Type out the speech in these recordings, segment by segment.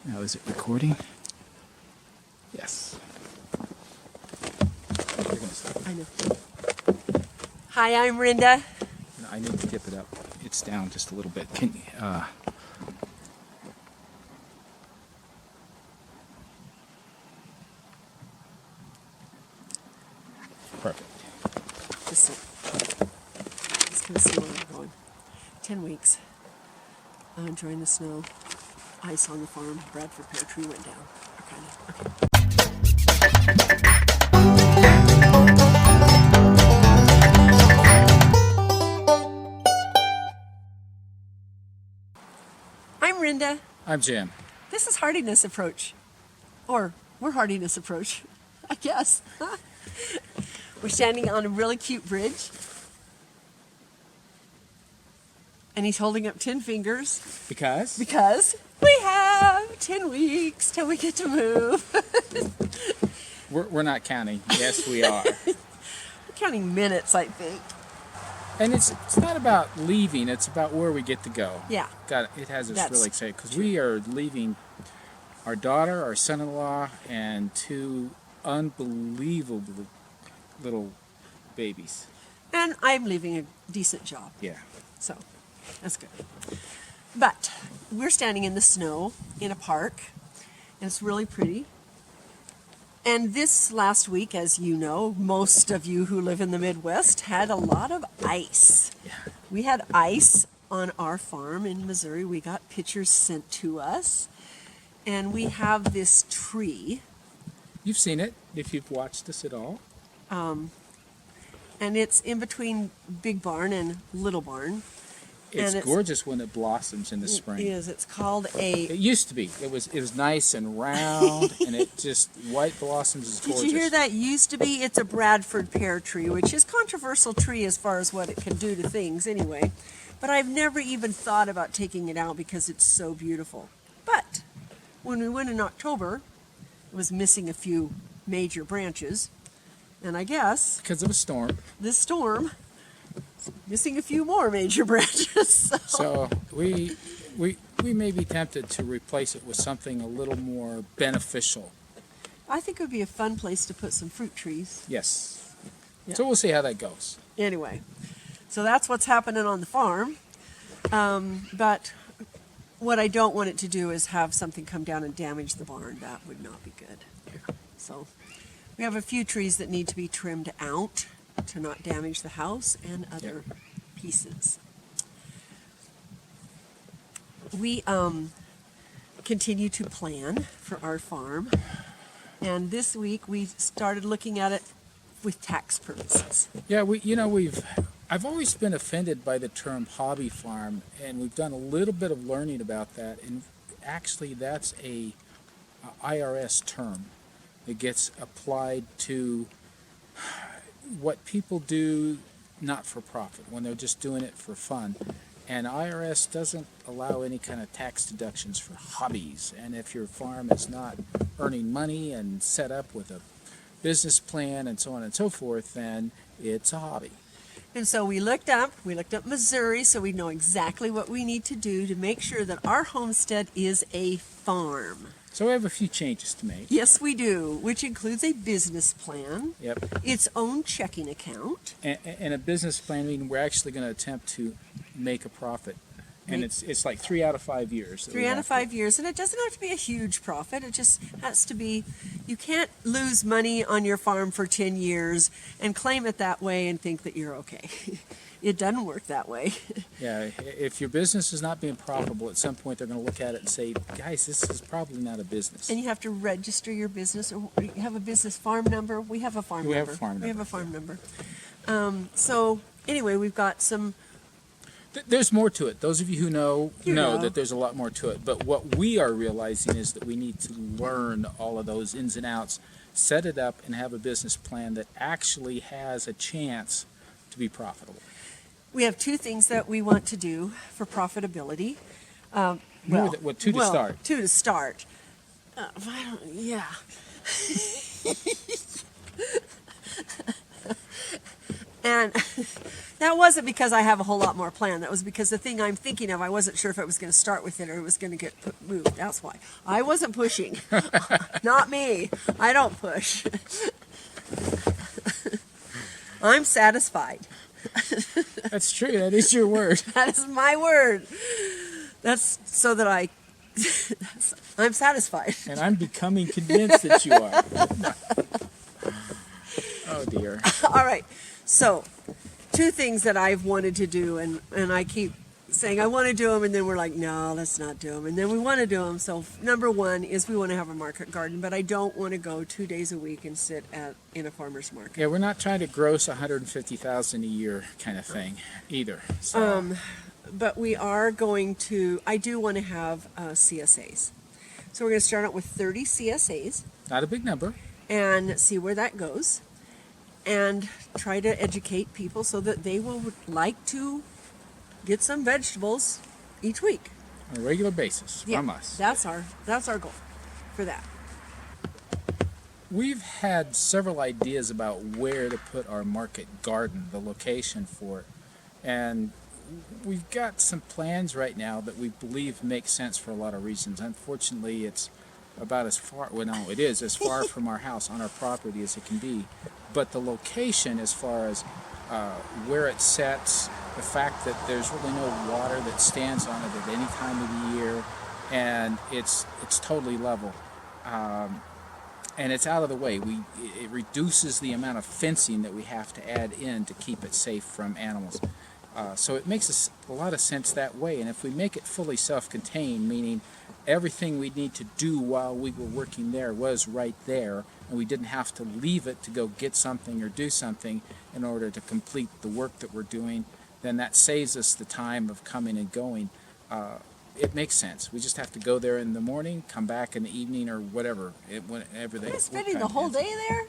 Now, is it recording? Yes. You're gonna stop. I know. Hi, I'm Rhenda. No, I need to dip it up. It's down just a little bit. Can perfect. Just gonna see where I'm going. 10 weeks. I'm enjoying the snow. Ice on the farm. Bradford pear tree went down. Okay. I'm Rhenda. I'm Jim. This is Heartiness Approach. Or, we're Heartiness Approach, I guess. We're standing on a really cute bridge. And he's holding up 10 fingers. Because? Because we have 10 weeks till we get to move. We're not counting. Yes, we are. We're counting minutes, I think. And it's not about leaving. It's about where we get to go. Yeah. It has us That's really excited because we are leaving our daughter, our son-in-law, and two unbelievable little babies. And I'm leaving a decent job. Yeah. So, that's good. But we're standing in the snow in a park, and it's really pretty. And this last week, as you know, most of you who live in the Midwest had a lot of ice. Yeah. We had ice on our farm in Missouri. We got pictures sent to us. And we have this tree. You've seen it if you've watched us at all. And it's in between Big Barn and Little Barn. It's gorgeous when it blossoms in the spring. It is. It's called It used to be. It was nice and round, and it just white blossoms is gorgeous. Did you hear that? Used to be. It's a Bradford pear tree, which is a controversial tree as far as what it can do to things anyway. But I've never even thought about taking it out because it's so beautiful. But when we went in October, it was missing a few major branches. And I guess because of a storm. this storm missing a few more major branches. So we may be tempted to replace it with something a little more beneficial. I think it would be a fun place to put some fruit trees. Yes. Yeah. So we'll see how that goes. Anyway, so that's what's happening on the farm. But what I don't want it to do is have something come down and damage the barn. That would not be good. Yeah. So we have a few trees that need to be trimmed out to not damage the house and other pieces. We continue to plan for our farm, and this week we started looking at it with tax purposes. Yeah, I've always been offended by the term hobby farm, and we've done a little bit of learning about that, and actually that's a IRS term. It gets applied to what people do not for profit, when they're just doing it for fun. And IRS doesn't allow any kind of tax deductions for hobbies. And if your farm is not earning money and set up with a business plan and so on and so forth, then it's a hobby. And so we looked up Missouri, so we know exactly what we need to do to make sure that our homestead is a farm. So we have a few changes to make. Yes, we do, which includes a business plan, Yep. its own checking account. And a business plan, meaning we're actually going to attempt to make a profit. And it's like 3 out of 5 years. 3 out of 5 years, and it doesn't have to be a huge profit. It just has to be, you can't lose money on your farm for 10 years and claim it that way and think that you're okay. It doesn't work that way. Yeah, if your business is not being profitable, at some point they're going to look at it and say, guys, this is probably not a business. And you have to register your business, or you have a business farm number. We have a farm number. We have a farm number. We have a farm number. So anyway, we've got some. There's more to it. Those of you who know know that there's a lot more to it. But what we are realizing is that we need to learn all of those ins and outs, set it up, and have a business plan that actually has a chance to be profitable. We have 2 things that we want to do for profitability. Two to start. 2 to start. Yeah. And That wasn't because I have a whole lot more planned. That was because the thing I'm thinking of, I wasn't sure if I was going to start with it or it was going to get moved. That's why. I wasn't pushing. Not me. I don't push. I'm satisfied. That's true. That is your word. That is my word. That's so that I'm satisfied. And I'm becoming convinced that you are. Oh, dear. All right. So, two things that I've wanted to do, and I keep saying I want to do them, and then we're like, no, let's not do them. And then we want to do them. So, number one is we want to have a market garden, but I don't want to go 2 days a week and sit in a farmer's market. Yeah, we're not trying to gross $150,000 a year kind of thing either. So. But we are going to, I do want to have CSAs. So we're going to start out with 30 CSAs. Not a big number. And see where that goes. And try to educate people so that they will like to get some vegetables each week. On a regular basis from us. That's our goal for that. We've had several ideas about where to put our market garden, the location for it. And we've got some plans right now that we believe make sense for a lot of reasons. Unfortunately, it's about as far, well, no, it is as far from our house on our property as it can be. But the location, as far as where it sets, the fact that there's really no water that stands on it at any time of the year, and it's totally level. And it's out of the way. It reduces the amount of fencing that we have to add in to keep it safe from animals. So it makes a lot of sense that way. And if we make it fully self-contained, meaning everything we need to do while we were working there was right there, and we didn't have to leave it to go get something or do something in order to complete the work that we're doing, then that saves us the time of coming and going. It makes sense. We just have to go there in the morning, come back in the evening, or whatever. Whenever they. Spending the whole day there?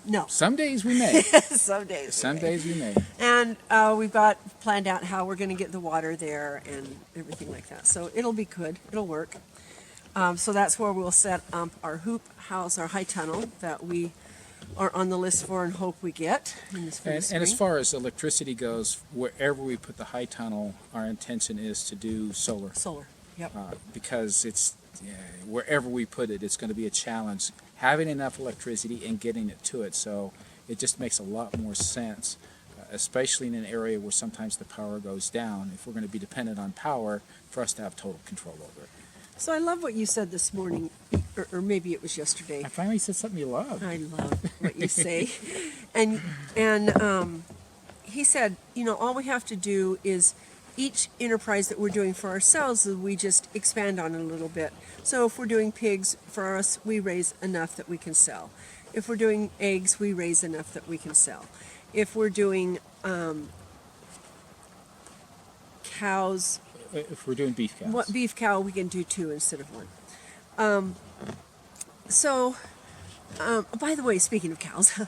No. Some days we may. Some days. Some days we may. And we've got planned out how we're going to get the water there and everything like that. So it'll be good. It'll work. So that's where we'll set up our hoop house, our high tunnel that we are on the list for and hope we get in this spring. And as far as electricity goes, wherever we put the high tunnel, our intention is to do solar. Solar, yep. Because it's wherever we put it, it's going to be a challenge having enough electricity and getting it to it. So it just makes a lot more sense, especially in an area where sometimes the power goes down. If we're going to be dependent on power, for us to have total control over it. So I love what you said this morning, or maybe it was yesterday. I finally said something you love. I love what you say. And he said, all we have to do is each enterprise that we're doing for ourselves, we just expand on it a little bit. So if we're doing pigs, for us, we raise enough that we can sell. If we're doing eggs, we raise enough that we can sell. If we're doing cows... If we're doing beef cows. Beef cow, we can do 2 instead of 1. By the way, speaking of cows,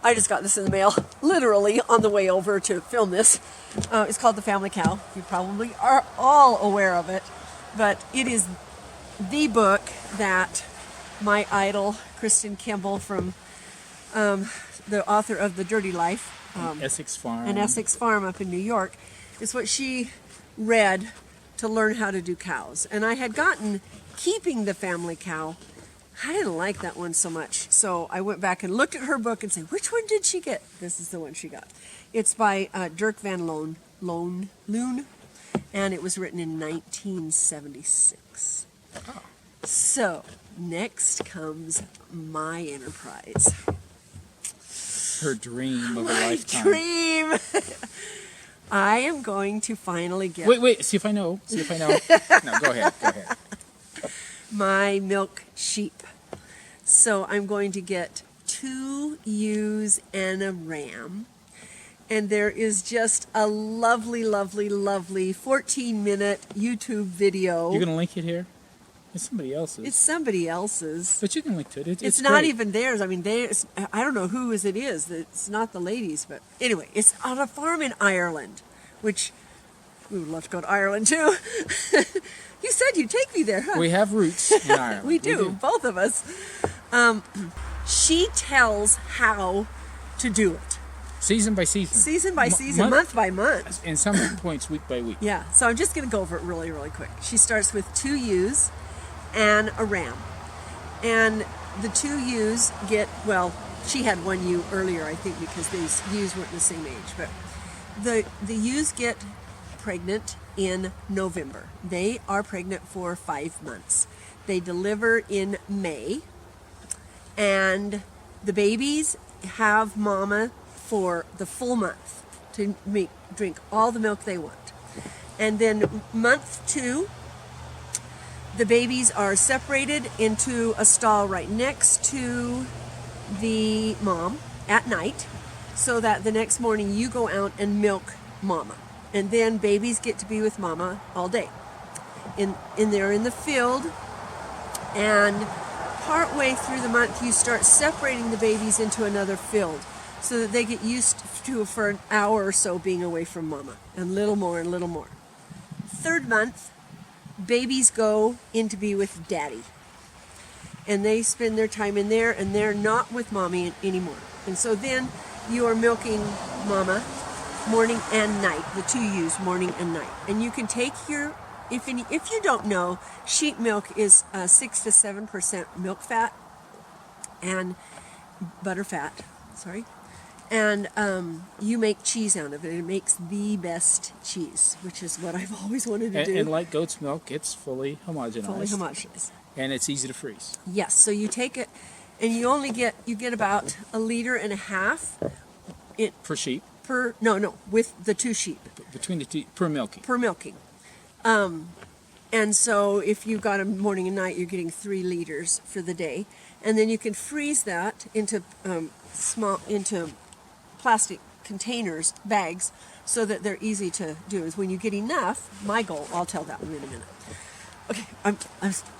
I just got this in the mail, literally on the way over to film this. It's called The Family Cow. You probably are all aware of it, but it is the book that my idol, Kristen Kimball, from the author of The Dirty Life, Essex Farm. An Essex Farm up in New York, is what she read to learn how to do cows. And I had gotten Keeping the Family Cow. I didn't like that one so much. So I went back and looked at her book and said, which one did she get? This is the one she got. It's by Dirk van Loon, and it was written in 1976. Oh. So next comes my enterprise. Her dream of a My lifetime. dream. I am going to finally get... Wait, see if I know. No, go ahead. My milk sheep. So I'm going to get 2 ewes and a ram. And there is just a lovely, lovely, lovely 14-minute YouTube video. You're going to link it here? It's somebody else's. It's somebody else's. But you can link to it. It's not great. even theirs. I mean, I don't know whose it is. It's not the ladies, but anyway, it's on a farm in Ireland, which we would love to go to Ireland too. You said you'd take me there, huh? We have roots in Ireland. We do, both of us. She tells how to do it. Season by season. Season by season, month by month. And some points week by week. Yeah, so I'm just going to go over it really, really quick. She starts with 2 ewes and a ram. And the 2 ewes get, well, she had 1 ewe earlier, I think, because these ewes weren't the same age. But the ewes get pregnant in November. They are pregnant for 5 months. They deliver in May. And the babies have mama for the full month to drink all the milk they want. And then month 2, the babies are separated into a stall right next to the mom at night, so that the next morning you go out and milk mama. And then babies get to be with mama all day. They're in the field, and partway through the month you start separating the babies into another field, so that they get used to for an hour or so being away from mama, and little more and little more. 3rd month, babies go in to be with daddy, and they spend their time in there, and they're not with mommy anymore. And so then you are milking mama morning and night, the 2 ewes morning and night. And you can take your, if you don't know, sheep milk is 6 to 7% milk fat and butter fat, and you make cheese out of it. It makes the best cheese, which is what I've always wanted to do. And like goat's milk, it's fully homogenized. Fully homogenized. And it's easy to freeze. Yes, so you take it, and you get about 1.5 liters Per sheep? with the 2 sheep. Between the 2, per milking. Per milking. And so if you've got a morning and night, you're getting 3 liters for the day. And then you can freeze that into into plastic containers, bags, so that they're easy to do. Is when you get enough, my goal, I'll tell that in a minute. Okay,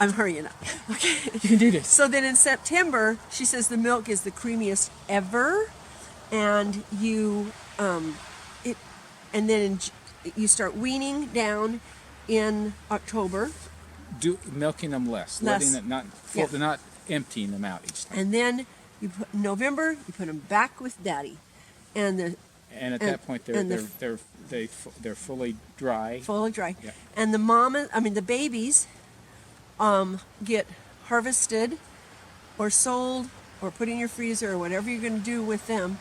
I'm hurrying up. Okay. You can do this. So then in September, she says the milk is the creamiest ever, and you you start weaning down in October. Milking them less. Letting it not emptying them out each time. And then in November, you put them back with daddy, and at that point they're fully dry. Fully dry. Yeah. And the babies get harvested or sold or put in your freezer or whatever you're going to do with them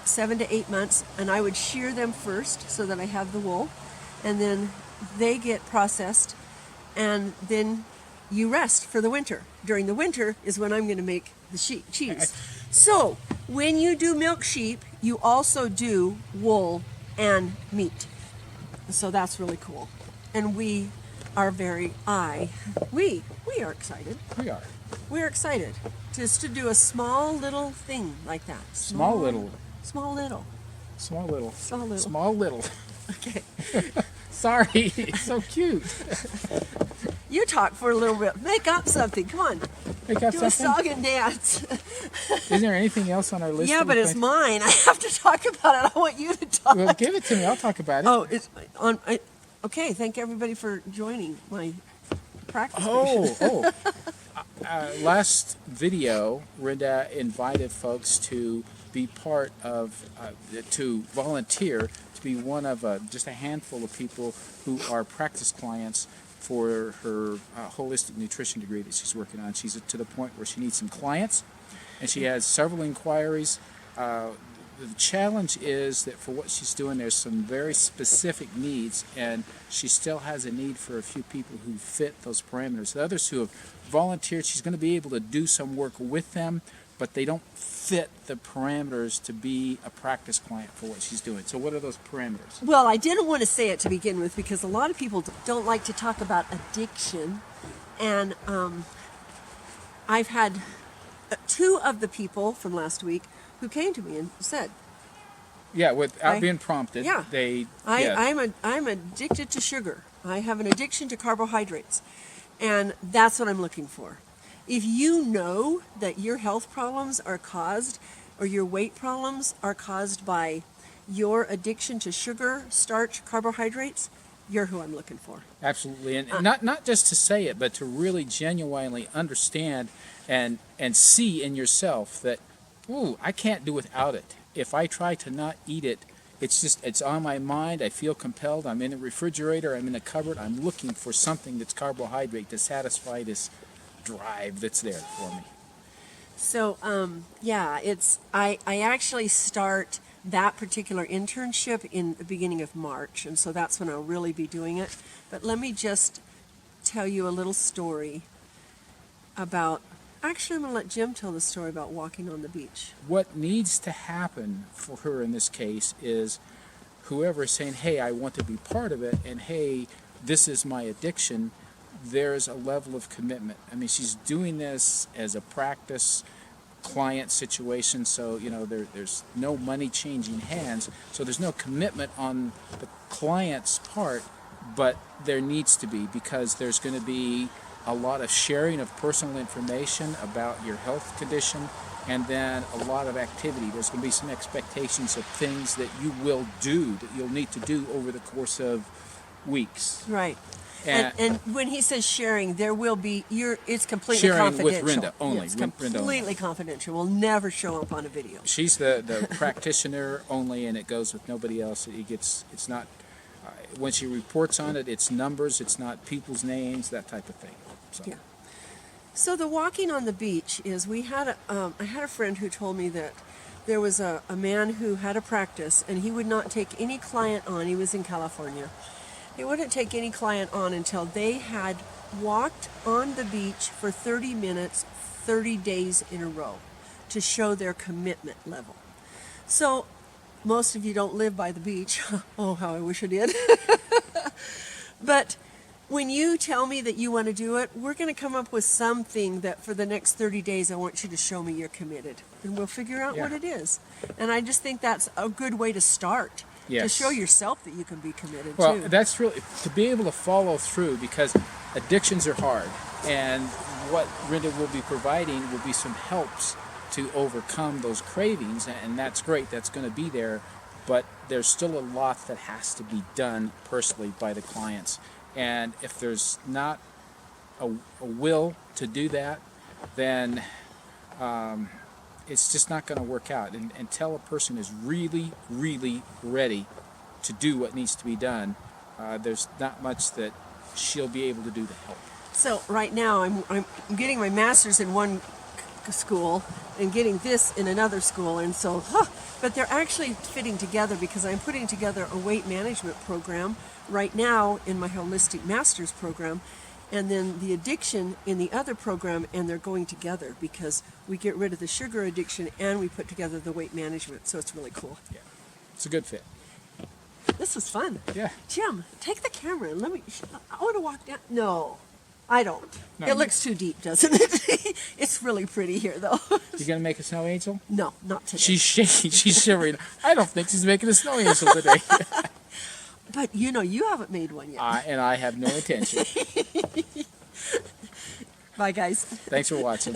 7 to 8 months. And I would shear them first so that I have the wool, and then they get processed, and then you rest for the winter. During the winter is when I'm going to make the cheese. So when you do milk sheep, you also do wool and meat. So that's really cool. And we are we are excited. We are. We're excited just to do a small little thing like that. Small little. Okay. Sorry, it's so cute. You talk for a little bit. Make up something. Come on. Make up Do something? a song and dance. Isn't there anything else on our list? Yeah, but it's mine. I have to talk about it. I want you to talk. Well, give it to me. I'll talk about it. Oh, it's on. Okay, thank everybody for joining my practice. Last video, Rhenda invited folks to be part of, to volunteer to be one of just a handful of people who are practice clients for her holistic nutrition degree that she's working on. She's to the point where she needs some clients, and she has several inquiries. The challenge is that for what she's doing, there's some very specific needs, and she still has a need for a few people who fit those parameters. The others who have volunteered, she's going to be able to do some work with them, but they don't fit the parameters to be a practice client for what she's doing. So what are those parameters? Well, I didn't want to say it to begin with because a lot of people don't like to talk about addiction. And I've had 2 of the people from last week who came to me and said, yeah, without being prompted, I'm addicted to sugar. I have an addiction to carbohydrates. And that's what I'm looking for. If you know that your health problems are caused, or your weight problems are caused by your addiction to sugar, starch, carbohydrates, you're who I'm looking for. Absolutely, and not just to say it, but to really genuinely understand and see in yourself that, ooh, I can't do without it. if I try to not eat it, it's on my mind. I feel compelled. I'm in a refrigerator. I'm in a cupboard. I'm looking for something that's carbohydrate to satisfy this drive that's there for me. So, yeah, I actually start that particular internship in the beginning of March, and so that's when I'll really be doing it. But let me just tell you a little story about, actually I'm going to let Jim tell the story about walking on the beach. What needs to happen for her in this case is whoever is saying, hey, I want to be part of it, and hey, this is my addiction, there's a level of commitment. I mean, she's doing this as a practice client situation, so there's no money changing hands, so there's no commitment on the client's part, but there needs to be, because there's going to be a lot of sharing of personal information about your health condition, and then a lot of activity. There's going to be some expectations of things that you will do, that you'll need to do over the course of weeks. Right. And when he says sharing, there will be, it's completely sharing confidential. with Rhenda only. Yeah, it's completely confidential. Will never show up on a video. She's the practitioner only, and it goes with nobody else. It's not, when she reports on it, it's numbers, it's not people's names, that type of thing. So. Yeah. So the walking on the beach is, I had a friend who told me that there was a man who had a practice, and he would not take any client on. He was in California. He wouldn't take any client on until they had walked on the beach for 30 minutes, 30 days in a row, to show their commitment level. So most of you don't live by the beach. Oh, how I wish I did. But when you tell me that you want to do it, we're going to come up with something that for the next 30 days I want you to show me you're committed. And we'll figure out what it is. And I just think that's a good way to start. Yes. To show yourself that you can be committed too. Well, that's really, to be able to follow through, because addictions are hard. And what Rhenda will be providing will be some helps to overcome those cravings. And that's great. That's going to be there. But there's still a lot that has to be done personally by the clients. And if there's not a will to do that, then it's just not going to work out. And until a person is really, really ready to do what needs to be done, there's not much that she'll be able to do to help. So right now I'm getting my master's in one school and getting this in another school, and so but they're actually fitting together, because I'm putting together a weight management program right now in my holistic master's program, and then the addiction in the other program, and they're going together because we get rid of the sugar addiction and we put together the weight management, so it's really cool. Yeah, it's a good fit. This was fun. Yeah. Jim, take the camera and I want to walk down. No, I don't. No, it looks too deep, doesn't it? It's really pretty here, though. You gonna make a snow angel? No, not today. She's shaking. She's shivering. I don't think she's making a snow angel today. But you haven't made one yet. And I have no intention. Bye, guys. Thanks for watching.